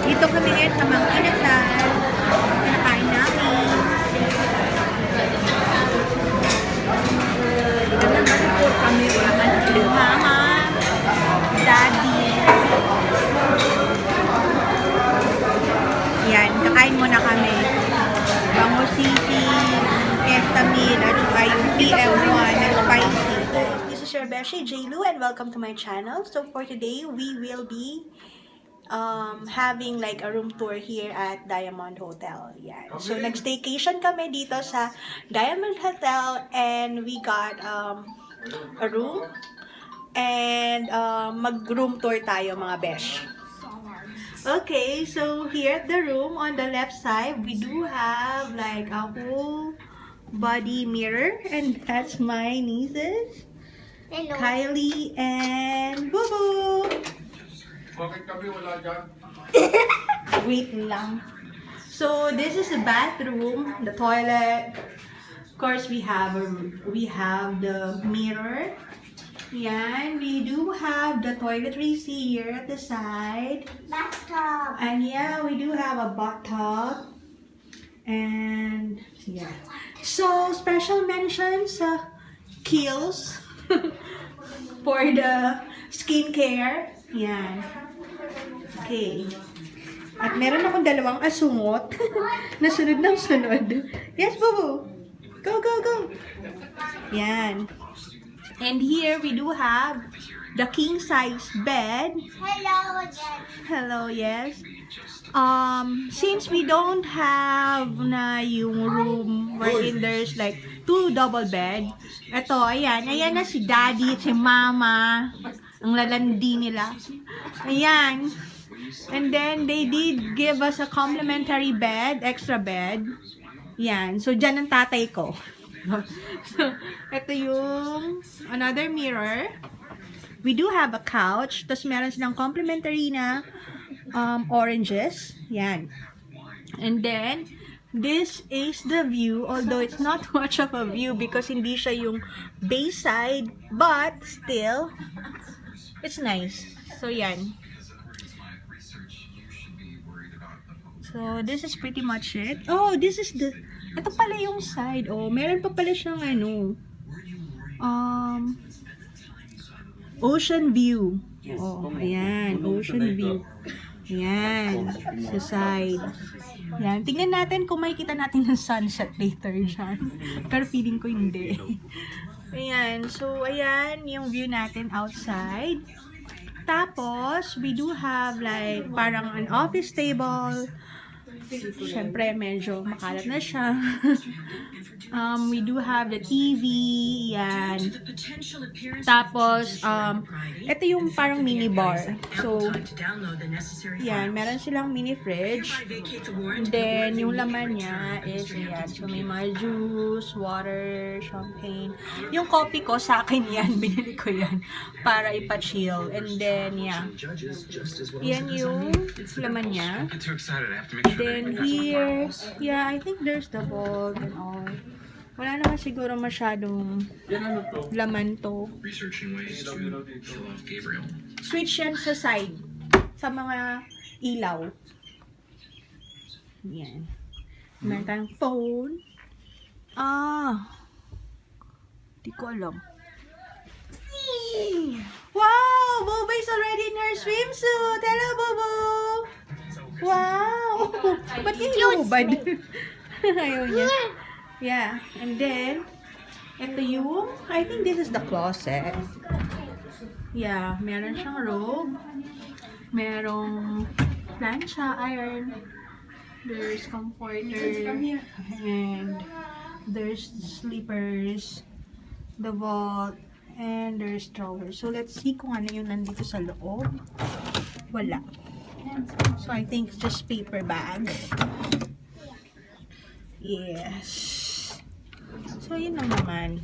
Dito kami ngayon sa mga inasal. Kinakain namin. Nagpapaport kami. Mama, daddy. Yan, kakain muna kami. Bango City, Estamil, at saka yung EP4 na spicy. This is your besh, J-Lu, and welcome to my channel. So for today, we will be having like a room tour here at Diamond Hotel. Yan. So nag-staycation kami dito sa Diamond Hotel and we got a room and mag-room tour tayo mga besh. Okay, so here at the room on the left side, we do have like a whole body mirror and that's my nieces. Hello. Kylie and Boo Boo. Bakit kami wala dyan? Wait lang. So this is the bathroom, the toilet. Of course, we have the mirror. Yan, we do have the toiletries here at the side. Bathtub. And yeah, we do have a bathtub. And yeah. So special mentions Kiehl's for the skincare. Yan. Okay. At meron akong dalawang asungot na sunod ng sunod. Yes, Boo. Go, go, go. Yan. And here we do have the king size bed. Hello again. Hello, yes. Since we don't have na yung room wherein there's like 2 double bed. Ito, ayan na si daddy, si mama. Ang lalandi nila. Ayan. And then, they did give us a complimentary bed, extra bed. Yan. So, dyan ang tatay ko. So, ito yung another mirror. We do have a couch. Tapos, meron silang complimentary na oranges. Yan. And then, this is the view. Although, it's not much of a view because hindi siya yung bayside. But, still, it's nice. So, yan. So, this is pretty much it. Oh, this is the... Ito pala yung side. Oh, meron pa pala siyang ano. Ocean view. Oh, ayan. Ocean view. Ayan. Sa side. Ayan. Tingnan natin kung makikita natin ng sunset later dyan. Pero feeling ko hindi. Ayan. So, ayan yung view natin outside. Tapos, we do have like parang an office table. Siyempre, medyo makalat na siya. We do have the TV. Yan. Tapos, ito yung parang mini bar. So, yan. Meron silang mini fridge. And then, yung laman niya is, yan. So, may mga juice, water, champagne. Yung coffee ko, sa akin yan. Binili ko yan. Para ipa-chill. And then, yeah. Yan yung laman niya. Then here, yeah, I think there's the bulb and all. Wala naman siguro masyadong laman to. Switch yan sa side. Sa mga ilaw. Yan. Meron tayong phone. Di ko alam. Wow! Bobo's already in her swimsuit! Hello, Bobo! Wow! Ba't yung hubad? Ayaw niya. Yeah. And then, ito yung, I think this is the closet. Yeah. Meron siyang robe. Merong plancha, iron. There's comforter. And there's slippers. The vault. And there's drawers. So, let's see kung ano yung nandito sa loob. Wala. So, I think it's just paper bag. Yes. So, yun lang naman.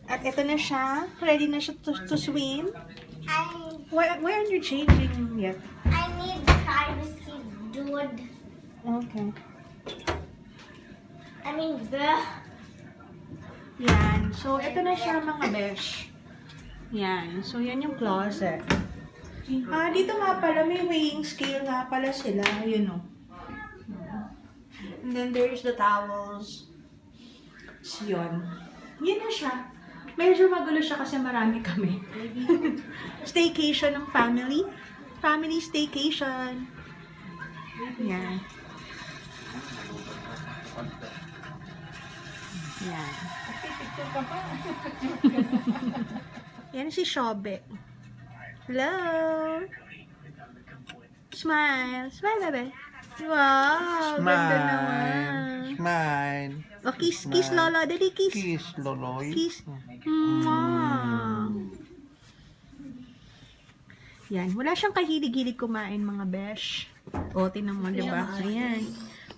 At ito na siya. Ready na siya to swim. Why aren't you changing yet? I need privacy, dude. Okay. I mean, Yan. So, ito na siya mga besh. Yan. So, yan yung closet. Dito nga pala, may weighing scale nga pala sila. Yun o. And then there's the towels. So, yun. Yun na siya. Medyo magulo siya kasi marami kami. Staycation ng family. Family staycation. Yan. Yan. Yan si Shobe. Hello! Smile! Smile, bebe! Wow! Ganda naman! Smile. O, kiss, kiss, Lolo. Dali, kiss. Kiss, Loloy. Kiss. Mwah. Yan. Wala siyang kahilig-hilig kumain, mga besh. O, tinan mo, diba? Ayan.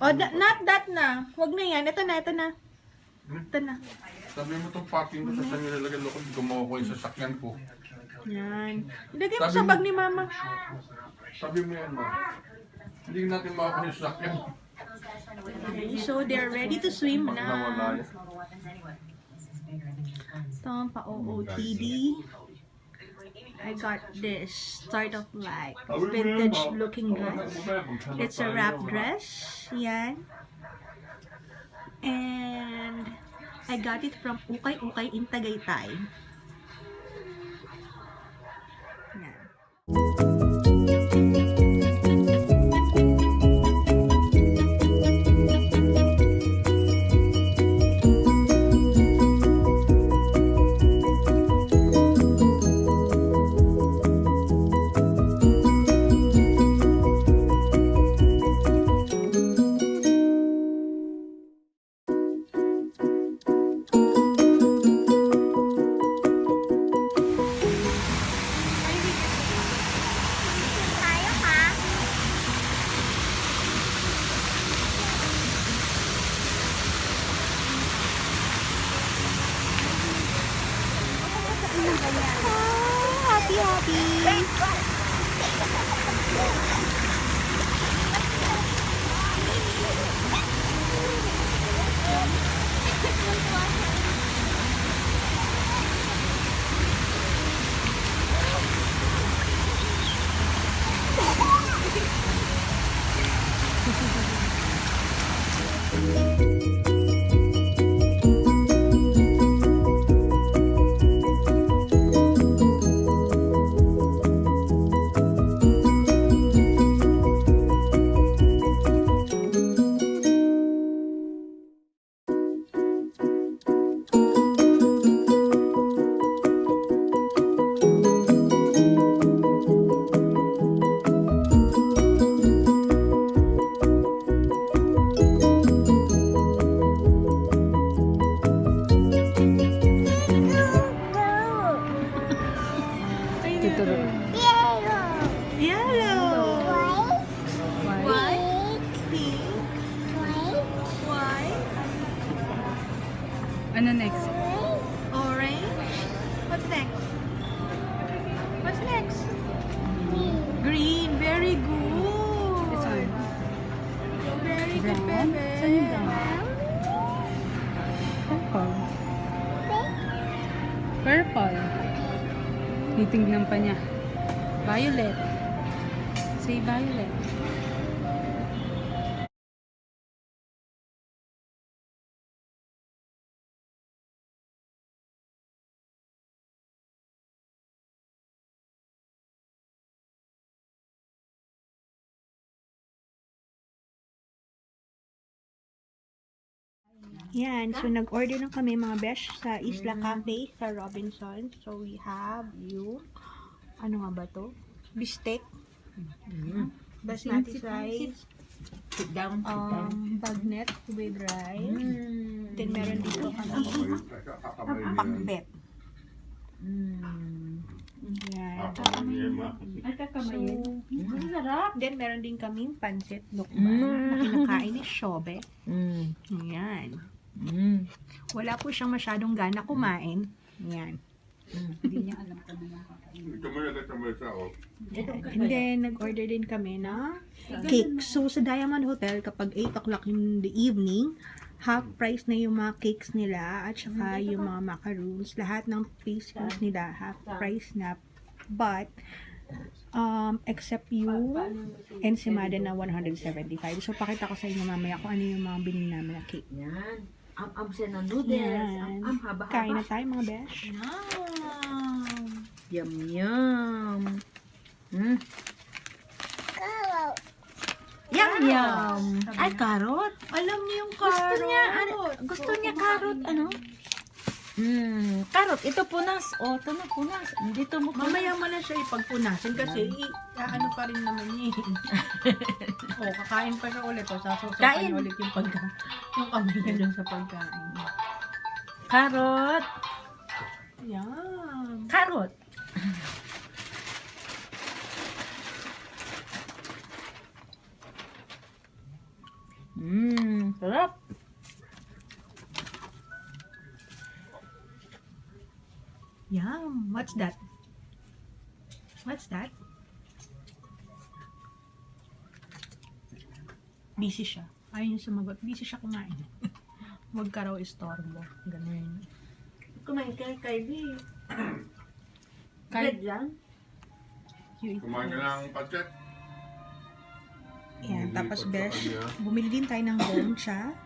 O, not that na. Huwag na yan. Ito na, ito na. Ito na. Sabi mo itong packing ko sa nilalagay ko, gumawa ko yung sasakyan ko. Yan. Ilagay mo sa bag ni mama. Sabi mo yan, ma. Hindi natin makakuha yung sasakyan. Okay, so they're ready to swim Pag nawala na. yan. Ito ang pa-OOTD. I got this sort of like vintage looking dress. It's a wrap dress. Yan. And I got it from Ukay-Ukay in Tagaytay. Yan. Tayo ha? Happy, happy. Yellow. White. Pink. White. Ano next? Orange. What's next? What's next? Green. Very good. This one. Very good, Brown? bebe. Saan yung brown? Purple. Purple. Titignan pa niya. Violet. Say violet. Yan, so nag-order na kami mga besh sa Isla Cafe sa Robinson. So we have yung, ano nga ba to? Bistek. Basmati rice. Sit down. Bagnet with rice. Then meron dito kami pakbet. Yan. Ay, kakamayin. Sarap. Then meron din kaming pansit lukban na kinakain ni Shobe. Yan. Wala po siyang masyadong gana kumain. Yan. Hindi niya alam kung ano Ito mo na sa ako. And then, nag-order din kami na cake. So, sa Diamond Hotel, kapag 8 o'clock in the evening, half price na yung mga cakes nila at saka yung mga macaroons. Lahat ng pastries nila, half price na. But, except you and si Mada na 175. So, pakita ko sa inyo mamaya kung ano yung mga binili namin na cake. Yan. Am siya ng noodles. Yan. Haba-haba. Kain na tayo mga besh. Yum, yum. Carrot. Yum, yum. Ay, carrot. Alam niyo yung carrot. Gusto niya carrot, ano? Carrot. Ito punas. O, ito na punas. Dito mo punas. Mamaya mo na siya ipagpunasin kasi ano pa rin naman niya. Kakain pa siya ulit. Sasasapan Kain. niya ulit yung yung kamay niya dun sa pagkain. Carrot. Yan. Carrot. Sarap. Yum. What's that? What's that? Busy siya. Ayaw niya sumagot. Busy siya kumain. Huwag ka raw istorbo. Ganun. Kumain kay Kylie. Kahit dyan? Kumain ka ng pancit. Yan. Tapos, Nilipat sa besh, kanya. bumili din tayo ng gomcha.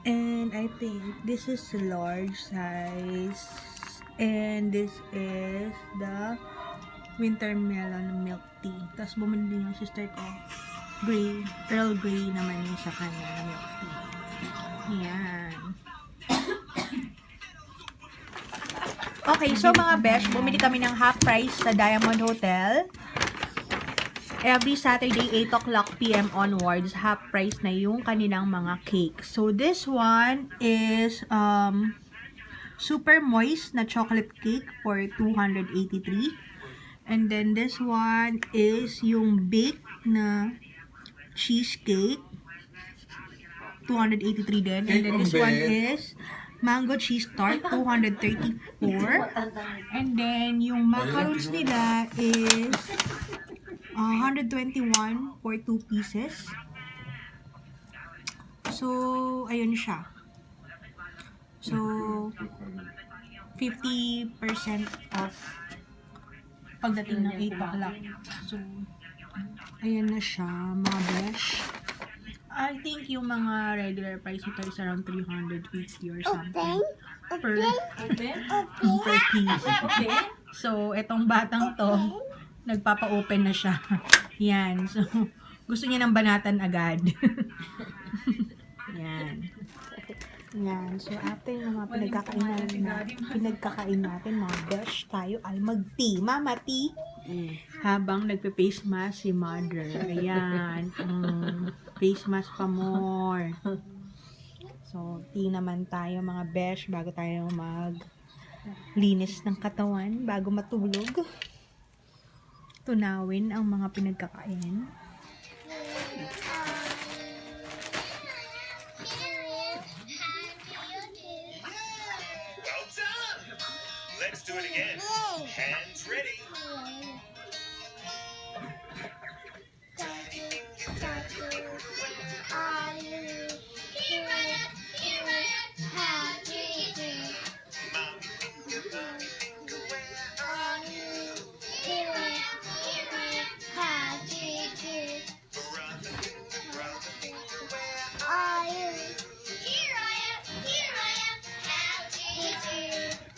And I think this is large size. And this is the winter melon milk tea. Tapos bumili din yung sister ko. Gray. Earl Grey naman yung sa kanya na milk tea. Yan. Okay, so mga besh, bumili kami ng half price sa Diamond Hotel. Every Saturday, 8 o'clock p.m. onwards, half price na yung kanilang mga cake. So, this one is super moist na chocolate cake for 283. And then, this one is yung baked na cheesecake, 283 din. And then, this one is mango cheese tart, 234. And then, yung macarons nila is 121 for 2 pieces. So, ayun siya. So, 50% off pagdating ng 8 o'clock. So, ayan na siya, mga besh. I think yung mga regular price ito is around 350 or something. Per piece. So, etong batang to, nagpapa-open na siya. Yan. So, gusto niya ng banatan agad. Yan. Yan. So, after yung mga pinagkakain natin, mga besh, tayo ay mag-tea. Mama, tea? Habang nagpe-face mask si mother. Ayan. Face mask pa more. So, tea naman tayo, mga besh, bago tayo linis ng katawan, bago matulog. Tunawin ang mga pinagkakain. Well done! Let's do it again. Hands ready.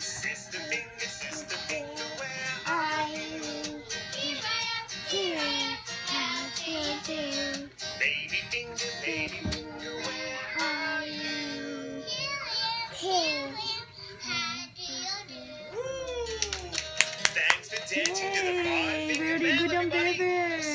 Sister finger, where are you? Baby finger, where are you? Thanks for dancing to the five finger Very good ang bell, everybody. bebe.